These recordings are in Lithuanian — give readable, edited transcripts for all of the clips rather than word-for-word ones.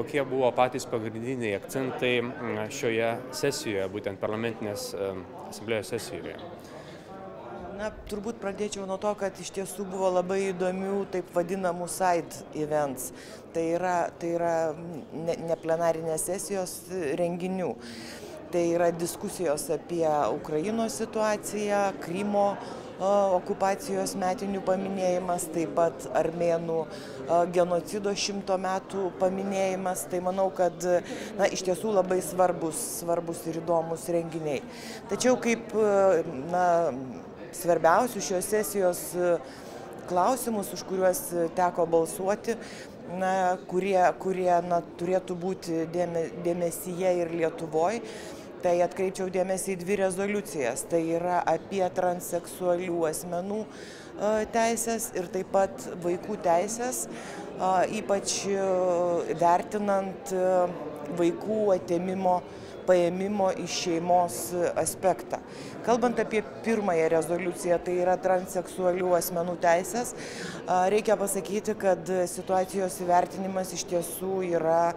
kokie buvo patys pagrindiniai akcentai šioje sesijoje, būtent parlamentinės asamblėjos sesijoje? Na, turbūt pradėčiau nuo to, kad iš tiesų buvo labai įdomių taip vadinamų side events. Tai yra ne plenarinės sesijos renginių. Tai yra diskusijos apie Ukrainos situaciją, Krymo okupacijos metinių paminėjimas, taip pat armėnų genocido 100 metų paminėjimas. Tai manau, kad iš tiesų labai svarbus ir įdomus renginiai. Tačiau kaip svarbiausius šios sesijos klausimus, už kuriuos teko balsuoti, kurie turėtų būti dėmesyje ir Lietuvoje, tai atkreipčiau dėmesį į 2 rezoliucijas. Tai yra apie transseksualių asmenų teisės ir taip pat vaikų teisės, ypač vertinant vaikų paėmimo iš šeimos aspektą. Kalbant apie pirmąją rezoliuciją, tai yra transseksualių asmenų teisės, reikia pasakyti, kad situacijos įvertinimas iš tiesų yra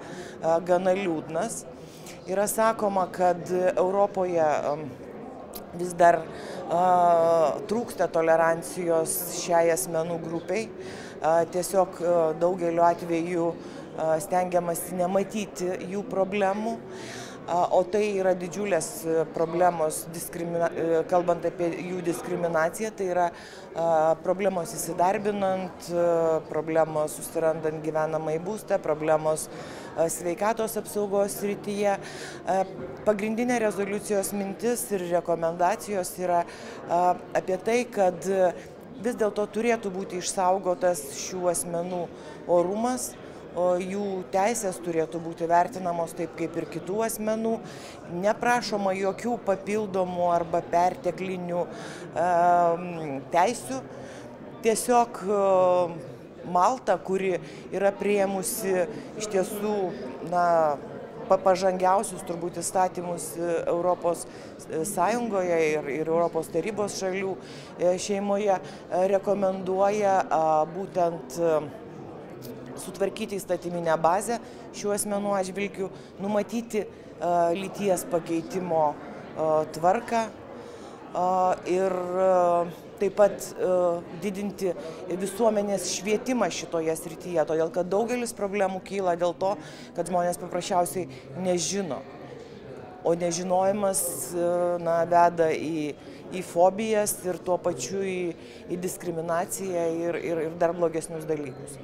gana liūdnas. Yra sakoma, kad Europoje vis dar trūksta tolerancijos šiai asmenų grupiai. Tiesiog daugeliu atveju stengiamasi nematyti jų problemų. O tai yra didžiulės problemos, kalbant apie jų diskriminaciją, tai yra problemos įsidarbinant, problemos susirandant gyvenamąjį būstą, problemos sveikatos apsaugos srityje. Pagrindinė rezoliucijos mintis ir rekomendacijos yra apie tai, kad vis dėlto turėtų būti išsaugotas šių asmenų orumas, o jų teisės turėtų būti vertinamos taip kaip ir kitų asmenų. Neprašoma jokių papildomų arba perteklinių teisių. Tiesiog Malta, kuri yra priėmusi iš tiesų pažangiausius turbūt įstatymus Europos Sąjungoje ir Europos tarybos šalių šeimoje, rekomenduoja būtent sutvarkyti įstatyminę bazę šių asmenų atžvilgių, numatyti lyties pakeitimo tvarką ir taip pat didinti visuomenės švietimą šitoje srityje, todėl kad daugelis problemų kyla dėl to, kad žmonės paprasčiausiai nežino. O nežinojimas veda į fobijas ir tuo pačiu į diskriminaciją ir dar blogesnius dalykus.